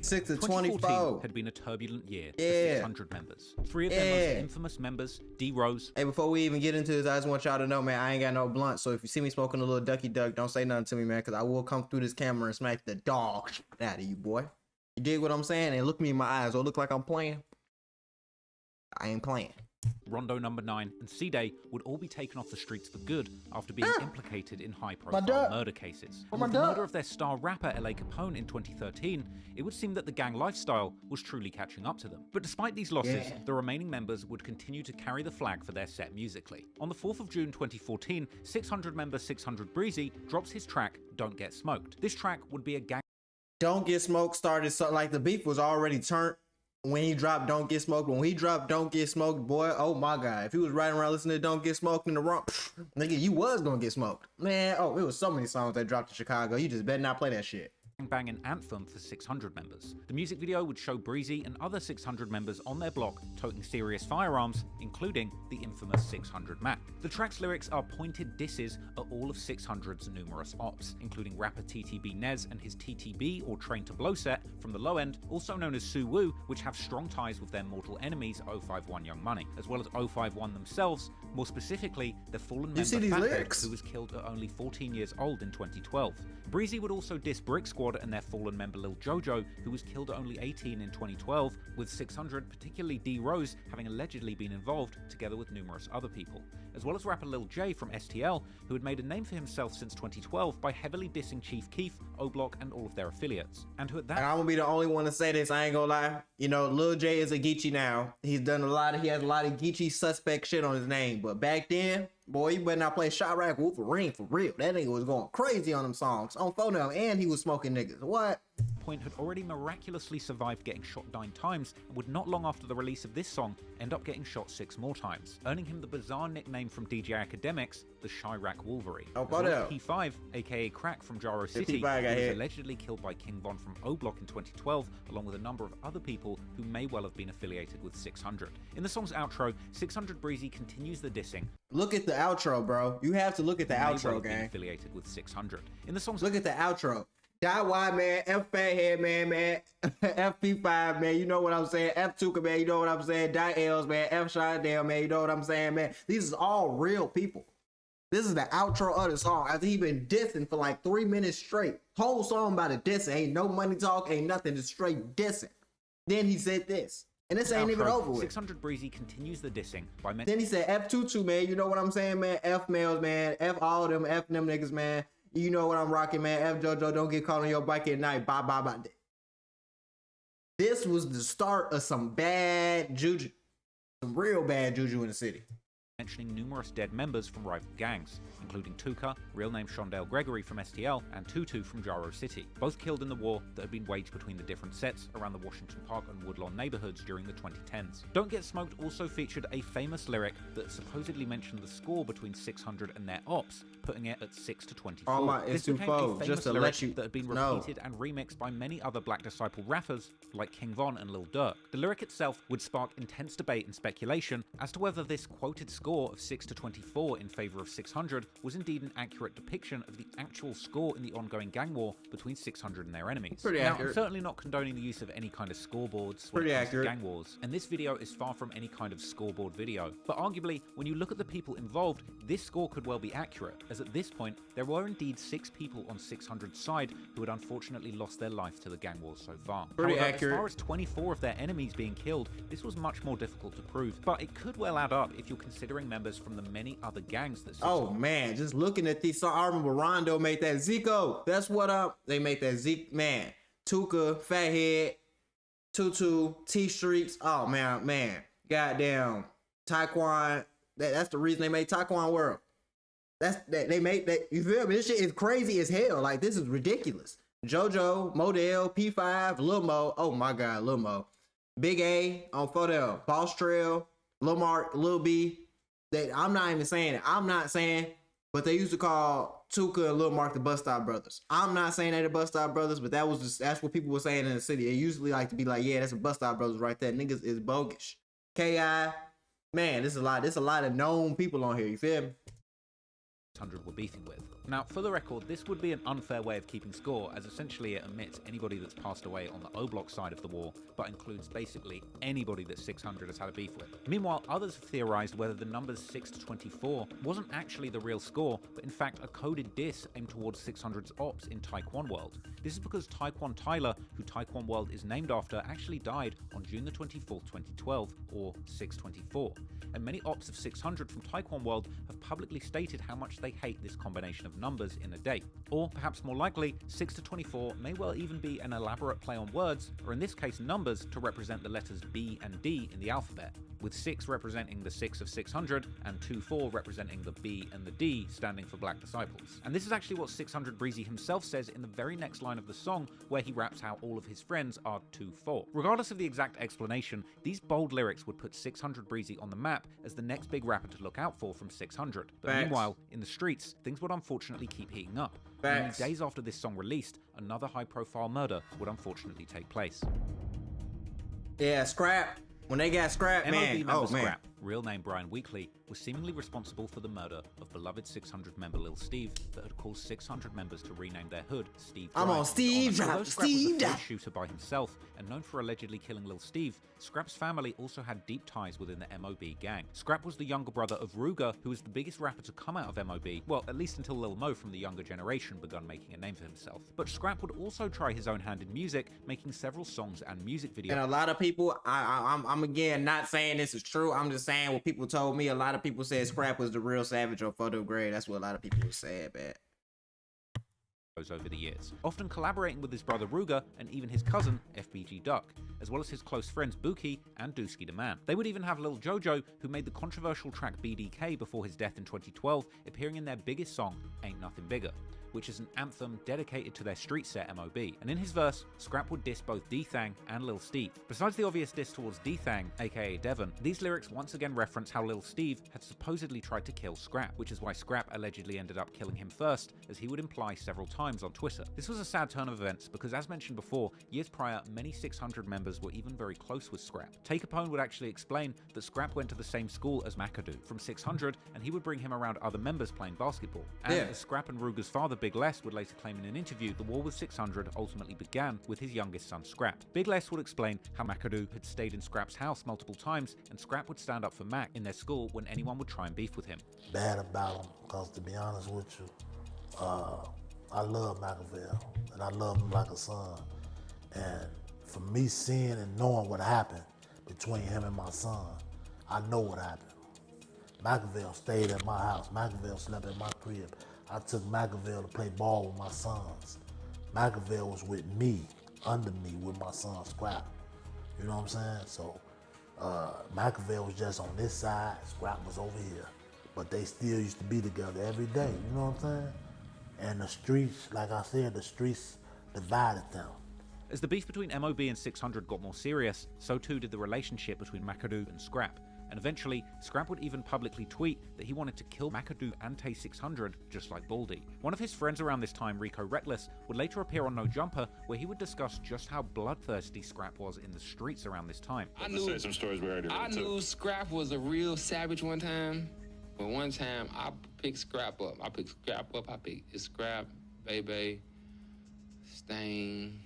6 to 2014 24. had been a turbulent year for Yeah. 600 members. Three of their most infamous members, D Rose. Hey, before we even get into this, I just want y'all to know, man, I ain't got no blunt. So if you see me smoking a little ducky duck, don't say nothing to me, man, because I will come through this camera and smack the dog out of you, boy. You dig what I'm saying? And look me in my eyes. Do it look like I'm playing? I ain't playing. Rondo Number 9 and C-Day would all be taken off the streets for good after being implicated in high-profile murder cases. And with the murder of their star rapper L.A. Capone in 2013, it would seem that the gang lifestyle was truly catching up to them. But despite these losses, the remaining members would continue to carry the flag for their set musically. On the 4th of June 2014, 600 member 600 Breezy drops his track Don't Get Smoked. This track would be a gang... Don't Get Smoked started, so like the beef was already turned. When he dropped Don't Get Smoked, when he dropped Don't Get Smoked, boy, oh my God. If he was riding around listening to Don't Get Smoked in the wrong, nigga, you was gonna get smoked. Man, oh, it was so many songs that dropped in Chicago. You just better not play that shit. Banging anthem for 600 members. The music video would show Breezy and other 600 members on their block toting serious firearms, including the infamous 600 Mac. The track's lyrics are pointed disses at all of 600's numerous ops, including rapper TTB Nez and his TTB or Train to Blow set from the low end, also known as Suwoo, which have strong ties with their mortal enemies 051 Young Money, as well as 051 themselves, more specifically the fallen member Fatbed, who was killed at only 14 years old in 2012. Breezy would also diss Brick Squad and their fallen member Lil Jojo, who was killed at only 18 in 2012, with 600, particularly D Rose, having allegedly been involved, together with numerous other people, as well as rapper Lil J from STL, who had made a name for himself since 2012 by heavily dissing Chief Keef, O-Block, and all of their affiliates, and who at that... And I'm gonna be the only one to say this, I ain't gonna lie. You know, Lil J is a Geechee now. He has a lot of Geechee suspect shit on his name, but back then, boy, you better not play Chiraq Wolverine for real. That nigga was going crazy on them songs, on phono, and he was smoking niggas. What? Point had already miraculously survived getting shot 9 times and would not long after the release of this song end up getting shot 6 more times, earning him the bizarre nickname from DJ Academics, the Chiraq Wolverine. Oh, as well as P5, aka Crack from Jaro City, who was allegedly killed by King Von from O-Block in 2012, along with a number of other people who may well have been affiliated with 600. In the song's outro, 600 Breezy continues the dissing. Look at the outro, bro. You have to look at the outro, gang. Affiliated with 600. In the song's... Look at the outro. Die Y, man, F Fathead, man, FP5, man, you know what I'm saying, F Tuka, man, you know what I'm saying, Die L's, man, F Shindale, man, you know what I'm saying, man. These is all real people. This is the outro of the song after he been dissing for like 3 minutes straight. Whole song about a dissing, ain't no money talk, ain't nothing, just straight dissing. Then he said this. And this ain't even over with. 600 Breezy continues the dissing by... Then he said F Tutu, man, you know what I'm saying, man, F males, man, F all of them, F them niggas, man. You know what I'm rocking, man. F JoJo, don't get caught on your bike at night. Bye, bye, bye. This was the start of some bad juju. Some real bad juju in the city. Mentioning numerous dead members from rival gangs, including Tuka, real name Shondale Gregory from STL, and Tutu from Jaro City, both killed in the war that had been waged between the different sets around the Washington Park and Woodlawn neighborhoods during the 2010s. Don't Get Smoked also featured a famous lyric that supposedly mentioned the score between 600 and their ops, putting it at 6 to 24. Oh my, this became a famous just to lyric let you that had been repeated and remixed by many other Black Disciple rappers like King Von and Lil Durk. The lyric itself would spark intense debate and speculation as to whether this quoted score of 6 to 24 in favor of 600 was indeed an accurate depiction of the actual score in the ongoing gang war between 600 and their enemies. Pretty accurate. I'm certainly not condoning the use of any kind of scoreboards when it comes to gang wars, and this video is far from any kind of scoreboard video. But arguably, when you look at the people involved, this score could well be accurate, as at this point, there were indeed 6 people on 600's side who had unfortunately lost their life to the gang wars so far. However, as far as 24 of their enemies being killed, this was much more difficult to prove, but it could well add up if you're considering members from the many other gangs that... Oh man, just looking at these songs, I remember Rondo made that Zico. That's what up. They make that Zeke, man. Tuka, Fathead, Tutu, T-Streets. Oh man. Goddamn. Taekwon. That's the reason they made Taekwon World. They made that. You feel me? This shit is crazy as hell. Like, this is ridiculous. JoJo, Modell, P5, Lil Mo. Oh my God, Lil Mo. Big A on Photo, Boss Trail, Lil Mark, Lil B. I'm not even saying it. I'm not saying, but they used to call Tuka and Lil Mark the Bus Stop Brothers. I'm not saying they're the Bus Stop Brothers, but that's what people were saying in the city. They usually like to be like, yeah, that's a Bus Stop Brothers right there. Niggas is bogus. K.I. Man, there's a lot of known people on here. You feel me? 600 were beefing with. Now, for the record, this would be an unfair way of keeping score, as essentially it omits anybody that's passed away on the O-Block side of the war, but includes basically anybody that 600 has had a beef with. Meanwhile, others have theorized whether the numbers 6 to 24 wasn't actually the real score, but in fact a coded diss aimed towards 600's ops in Taekwon World. This is because Taekwon Tyler, who Taekwon World is named after, actually died on June the 24th, 2012, or 624. And many ops of 600 from Taekwon World have publicly stated how much they hate this combination of numbers in a date. Or, perhaps more likely, 6 to 24 may well even be an elaborate play on words, or in this case numbers, to represent the letters B and D in the alphabet, with 6 representing the 6 of 600, and 2-4 representing the B and the D standing for Black Disciples. And this is actually what 600 Breezy himself says in the very next line of the song, where he raps how all of his friends are 2-4. Regardless of the exact explanation, these bold lyrics would put 600 Breezy on the map as the next big rapper to look out for from 600. But meanwhile, in the streets, things would unfortunately keep heating up. Only days after this song released, another high-profile murder would unfortunately take place. Yeah, Scrap. When they got Scrap, MOB man. member Oh, man. Scrap, real name Brian Weekly, was seemingly responsible for the murder of beloved 600 member Lil Steve that had caused 600 members to rename their hood Steve Drive. I'm on Steve Drive. Although Scrap Steve was a Drive. field shooter by himself and known for allegedly killing Lil Steve, Scrap's family also had deep ties within the MOB gang. Scrap was the younger brother of Ruger, who was the biggest rapper to come out of MOB, well, at least until Lil Mo from the younger generation begun making a name for himself. But Scrap would also try his own hand in music, making several songs and music videos. And a lot of people, I'm again not saying this is true. I'm just saying what people told me. A lot of people said Scrap was the real Savage or Photo Grade. That's what a lot of people said, man. Over the years, often collaborating with his brother Ruger and even his cousin FBG Duck, as well as his close friends Buki and Dusky the Man. They would even have Lil Jojo, who made the controversial track BDK before his death in 2012, appearing in their biggest song, Ain't Nothing Bigger, which is an anthem dedicated to their street set MOB. And in his verse, Scrap would diss both D-Thang and Lil Steve. Besides the obvious diss towards D-Thang, aka Devon, these lyrics once again reference how Lil Steve had supposedly tried to kill Scrap, which is why Scrap allegedly ended up killing him first, as he would imply several times on Twitter. This was a sad turn of events because, as mentioned before, years prior, many 600 members were even very close with Scrap. Tay Capone would actually explain that Scrap went to the same school as McAdoo from 600, and he would bring him around other members playing basketball. And as Scrap and Ruger's father, Big Les, would later claim in an interview, the war with 600 ultimately began with his youngest son, Scrap. Big Les would explain how McAdoo had stayed in Scrap's house multiple times, and Scrap would stand up for Mac in their school when anyone would try and beef with him. Bad about him, because to be honest with you, I love Machiavelli, and I love him like a son. And for me seeing and knowing what happened between him and my son, I know what happened. Machiavelli stayed at my house. Machiavelli slept at my crib. I took Machiavelli to play ball with my sons. Machiavelli was with me, under me, with my son Scrap. You know what I'm saying? So Machiavelli was just on this side, Scrap was over here. But they still used to be together every day, you know what I'm saying? And the streets, like I said, the streets divided them. As the beef between MOB and 600 got more serious, so too did the relationship between McAdoo and Scrap. And eventually, Scrap would even publicly tweet that he wanted to kill McAdoo and Tay 600 just like Baldy. One of his friends around this time, Rico Reckless, would later appear on No Jumper, where he would discuss just how bloodthirsty Scrap was in the streets around this time. I knew Scrap was a real savage one time, but one time I picked Scrap up. I picked Scrap, Bebe, Stain,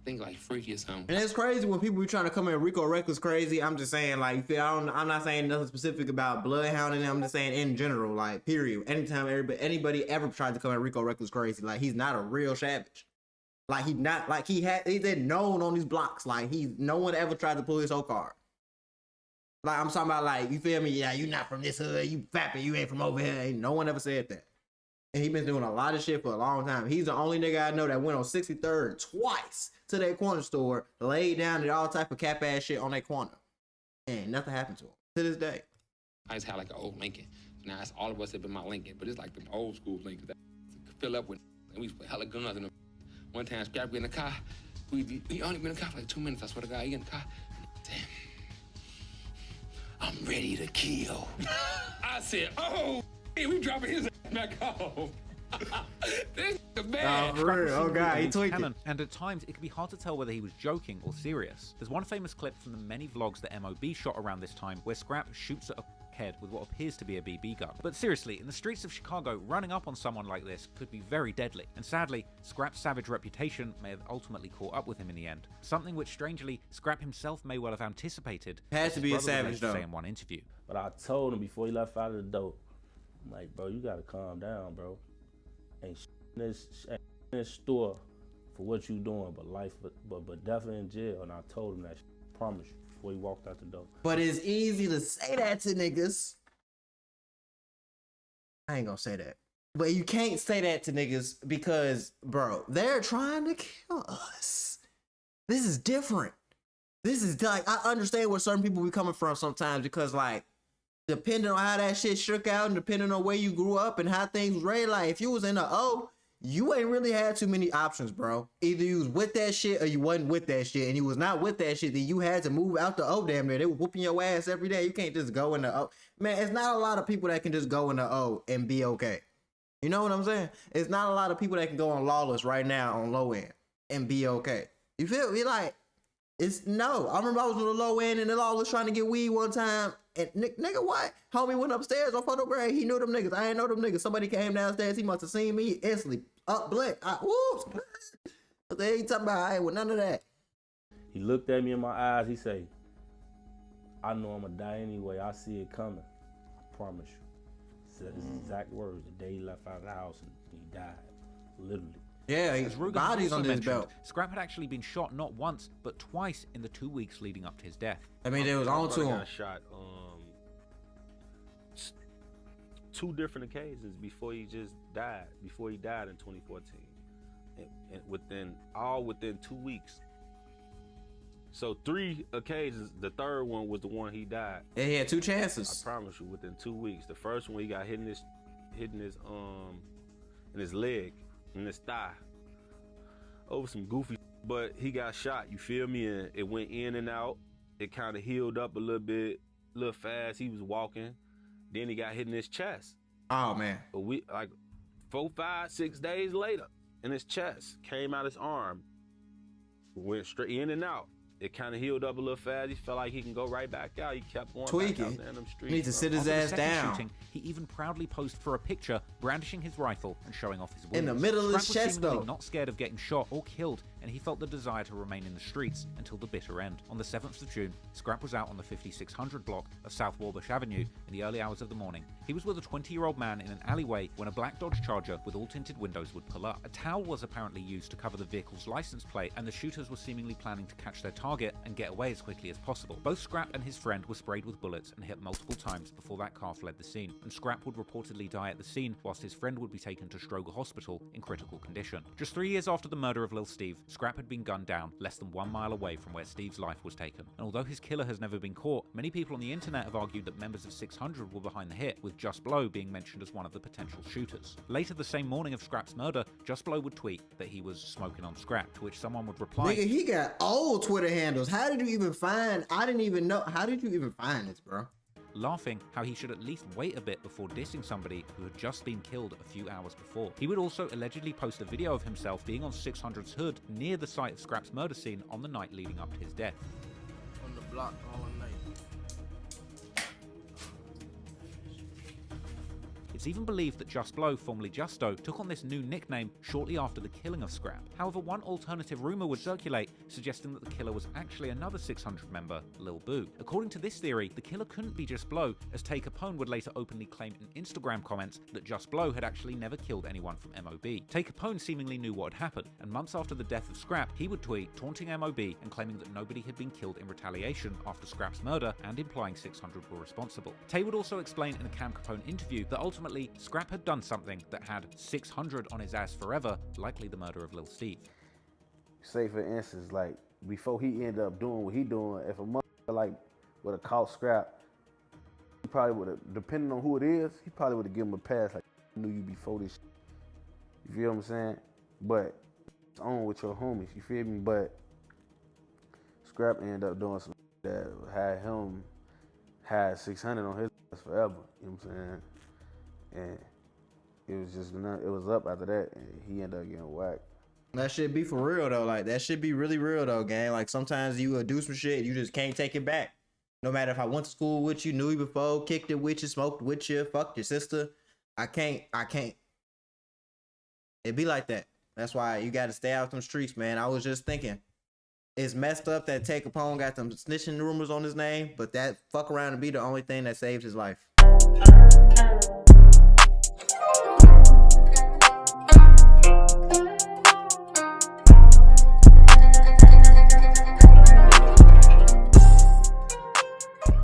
think like Freaky or something. And it's crazy when people be trying to come in Rico Reckless crazy. I'm just saying, like, I'm not saying nothing specific about Bloodhound and I'm just saying in general, like, period. Anytime anybody ever tried to come in Rico Reckless crazy, like, he's not a real savage. Like, he's not, like, he's been known on these blocks. Like, no one ever tried to pull his whole card. Like, I'm talking about, like, you feel me? Yeah, you not from this hood, you fapping, you ain't from over here. Ain't no one ever said that. And he been doing a lot of shit for a long time. He's the only nigga I know that went on 63rd twice to that corner store, laid down and all type of cap ass shit on that corner. And nothing happened to him to this day. I just had like an old Lincoln. So now it's all of us up in my Lincoln, but it's like the old school Lincoln that fill up with, and we put hella guns in them. One time, Scrap get in the car. We only been in the car for like 2 minutes. I swear to God, he in the car. Damn. I'm ready to kill. I said, oh, hey, we dropping his ass back off. This is bad. For real. Oh God, he tweaked it. And at times, it can be hard to tell whether he was joking or serious. There's one famous clip from the many vlogs that MOB shot around this time where Scrap shoots at a Ked with what appears to be a BB gun. But seriously, in the streets of Chicago, running up on someone like this could be very deadly. And sadly, Scrap's savage reputation may have ultimately caught up with him in the end. Something which, strangely, Scrap himself may well have anticipated. Has to be a savage, though. Say in one interview. But I told him before he left out of the door, I'm like, bro, you gotta calm down, bro. Ain't in this store for what you doing, but life, but definitely in jail. And I told him that, promise you, before he walked out the door. But it's easy to say that to niggas. I ain't gonna say that. But you can't say that to niggas because, bro, they're trying to kill us. This is different. This is like, I understand where certain people be coming from sometimes because, like, depending on how that shit shook out and depending on where you grew up and how things was raised, like, if you was in the O, you ain't really had too many options, bro. Either you was with that shit or you wasn't with that shit. And you was not with that shit, then you had to move out the O damn near. They were whooping your ass every day. You can't just go in the O. Man, it's not a lot of people that can just go in the O and be okay. You know what I'm saying? It's not a lot of people that can go on Lawless right now on low end and be okay. You feel me? Like, it's no. I remember I was on the low end and the Lawless trying to get weed one time. And nigga, what? Homie went upstairs on photo grade. He knew them niggas. I ain't know them niggas. Somebody came downstairs. He must have seen me instantly. Up blick. Whoops. They ain't talking about I ain't with none of that. He looked at me in my eyes. He say, I know I'm gonna die anyway. I see it coming. I promise you. Said his exact words the day he left out of the house and he died. Literally. Yeah, As Rugen bodies also on this mentioned, belt. Scrap had actually been shot not once, but twice in the 2 weeks leading up to his death. I mean, they was on to him. Got shot 2 different occasions before he just died. Before he died in 2014, and within 2 weeks. So 3 occasions. The third one was the one he died. Yeah, he had 2 I chances. promise you, within 2 weeks. The first one he got hit in his leg, in his thigh, over some goofy. But he got shot. You feel me? And it went in and out. It kind of healed up a little bit, a little fast. He was walking. Then he got hit in his chest. Oh man. But we like 4, 5, 6 days later, in his chest, came out his arm, went straight in and out. It kind of healed up a little fast. He felt like he can go right back out. He kept going Tweaking. back out there in them streets. Need to sit his After the ass second down. shooting, he even proudly posed for a picture, brandishing his rifle and showing off his wounds. In the middle of his Scrap was chest, seemingly though. not scared of getting shot or killed, and he felt the desire to remain in the streets until the bitter end. On the 7th of June, Scrap was out on the 5600 block of South Wabash Avenue in the early hours of the morning. He was with a 20-year-old man in an alleyway when a black Dodge Charger with all tinted windows would pull up. A towel was apparently used to cover the vehicle's license plate, and the shooters were seemingly planning to catch their target and get away as quickly as possible. Both Scrap and his friend were sprayed with bullets and hit multiple times before that car fled the scene, and Scrap would reportedly die at the scene whilst his friend would be taken to Stroger Hospital in critical condition. Just 3 years after the murder of Lil Steve, Scrap had been gunned down less than 1 mile away from where Steve's life was taken. And although his killer has never been caught, many people on the internet have argued that members of 600 were behind the hit, with Just Blow being mentioned as one of the potential shooters. Later the same morning of Scrap's murder, Just Blow would tweet that he was smoking on Scrap, to which someone would reply, Nigga, he got old Twitter handles. How did you even find? I didn't even know. How did you even find this, bro? laughing how he should at least wait a bit before dissing somebody who had just been killed a few hours before. He would also allegedly post a video of himself being on 600's hood near the site of Scrap's murder scene on the night leading up to his death. On the block all night. It's even believed that Just Blow, formerly Justo, took on this new nickname shortly after the killing of Scrap. However, one alternative rumor would circulate, suggesting that the killer was actually another 600 member, Lil Boo. According to this theory, the killer couldn't be Just Blow, as Tay Capone would later openly claim in Instagram comments that Just Blow had actually never killed anyone from MOB. Tay Capone seemingly knew what had happened, and months after the death of Scrap, he would tweet taunting MOB and claiming that nobody had been killed in retaliation after Scrap's murder, and implying 600 were responsible. Tay would also explain in a Cam Capone interview that ultimately Scrap had done something that had 600 on his ass forever, likely the murder of Lil Steve. Say for instance, like before he ended up doing what he doing, if a motherfucker like would have caught Scrap, he probably would have, depending on who it is, he probably would have given him a pass, like, I knew you before this shit. You feel what I'm saying? But it's on with your homies, you feel me? But Scrap ended up doing some that had 600 on his ass forever, you know what I'm saying? And it was just, it was up after that, and he ended up getting whacked. That shit be for real though. Like that shit be really real though, gang. Like sometimes you will do some shit, you just can't take it back. No matter if I went to school with you, knew you before, kicked it with you, smoked with you, fucked your sister. I can't. It be like that. That's why you got to stay out them streets, man. I was just thinking, it's messed up that Tay Capone got them snitching rumors on his name, but that fuck around and be the only thing that saved his life.